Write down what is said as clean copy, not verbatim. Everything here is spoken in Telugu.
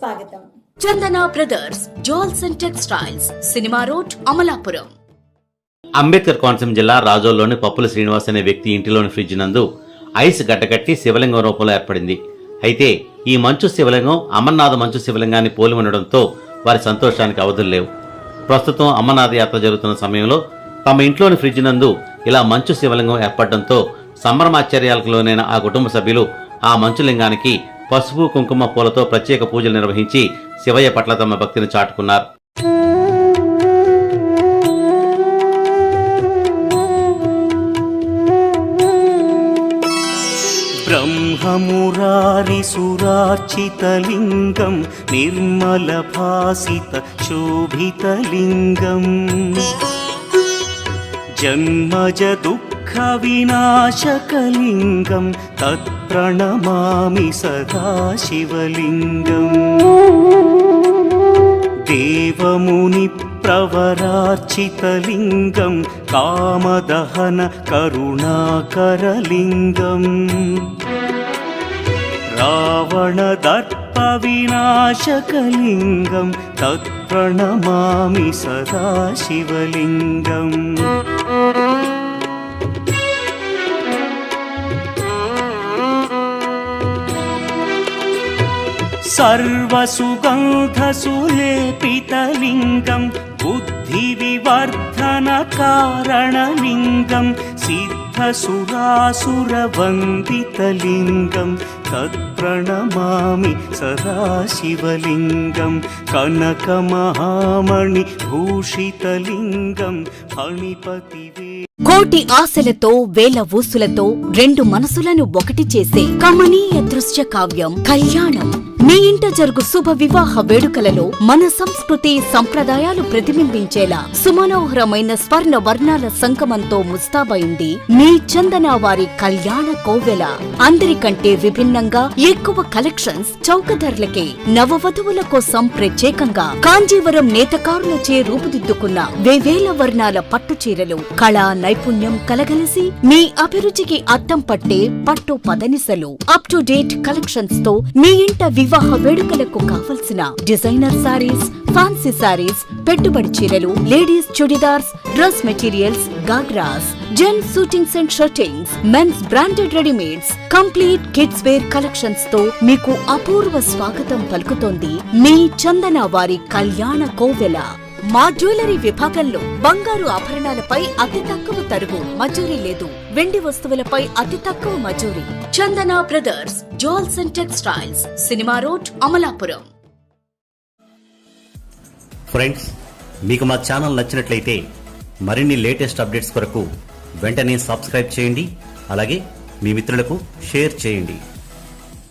స్వాగతం. Chandana brothers jewels and textiles, cinema road, Amalapuram. Ambedkar Konaseema జిల్లా రాజోల్లోని పప్పుల శ్రీనివాస్ అనే వ్యక్తి ఇంటిలోని ఫ్రిడ్జ్ నందు ఐస్ గడ్డకట్టి శివలింగం రూపంలో ఏర్పడింది. అయితే ఈ మంచు శివలింగం అమర్నాథ్ మంచు శివలింగాన్ని పోలి ఉండడంతో వారి సంతోషానికి అవధులు లేవు. ప్రస్తుతం అమర్నాథ్ యాత్ర జరుగుతున్న సమయంలో తమ ఇంట్లోని ఫ్రిడ్జ్ నందు ఇలా మంచు శివలింగం ఏర్పడడంతో సంభ్రమాశ్చర్యాలకు లోనైన ఆ కుటుంబ సభ్యులు ఆ మంచులింగానికి పసుపు కుంకుమ పూలతో ప్రత్యేక పూజలు నిర్వహించి శివయ్య పట్ల తమ భక్తిని చాటుకున్నారు. బ్రహ్మమురారి సురార్చితలింగం నిర్మల భాసిత శోభితలింగం జన్మజ దుఃఖ వినాశకలింగం తత్ప్రణమామి సదా శివలింగం దేవముని ప్రవరార్చితలింగం కామదహన కరుణాకరలింగం రావణ దర్ప వినాశకలింగం తత్ప్రణమామి సదా శివలింగం సర్వసుగంధసులేపితలింగం బుద్ధివివర్ధన కారణలింగం సిద్ధసురాసురవందితలింగం తత్ప్రణమామి సదా శివలింగం కనకమహామణి భూషితలింగం ఫణిపతివే. కోటి ఆశలతో వేల ఊసులతో రెండు మనసులను ఒకటి చేసే కమనీయ దృశ్య కావ్యం కళ్యాణం. మీ ఇంట జరుగు శుభ వివాహ వేడుకలలో మన సంస్కృతి సంప్రదాయాలు ప్రతిబింబించేలా సుమనోహరమైన స్వర్ణ వర్ణాల సంగమంతో ముస్తాబైంది మీ చందన వారి కళ్యాణ కోవెల. అందరికంటే విభిన్నంగా ఎక్కువ కలెక్షన్స్ చౌక ధరలకే నవవధువుల కోసం ప్రత్యేకంగా కాంజీవరం నేతకారులచే రూపుదిద్దుకున్న వేవేల వర్ణాల పట్టు చీరలు కళా నైపుణ్యం కలగలిసి మీ అభిరుచికి అద్దం పట్టే పట్టు పదనిసలు అప్ టు డేట్ కలెక్షన్స్ తో మీ ఇంట వివాహ వేడుకలకు కావలసిన డిజైనర్ సారీస్, ఫ్యాన్సీ సారీస్, పెట్టుబడి చీరలు, ladies churidars, dress materials, ghagras, gents suitings and shirtings, men's branded readymades, complete kids wear collections తో మీకు అపూర్వ స్వాగతం పలుకుతోంది మీ చందన వారి కళ్యాణ కోవెల. మా జ్యువెలరీ విభాగంలో బంగారు ఆభరణాలపై అతి తక్కువ తరుగు, మజూరీ లేదు. వెండి వస్తువులపై అతి తక్కువ మజూరీ. Chandana brothers jewels and textiles, cinema road, Amalapuram. Friends, మీకు మా ఛానల్ నచ్చినట్లయితే మరిన్ని లేటెస్ట్ అప్డేట్స్ కొరకు వెంటనే సబ్స్క్రైబ్ చేయండి. అలాగే మీ మిత్రులకు షేర్ చేయండి.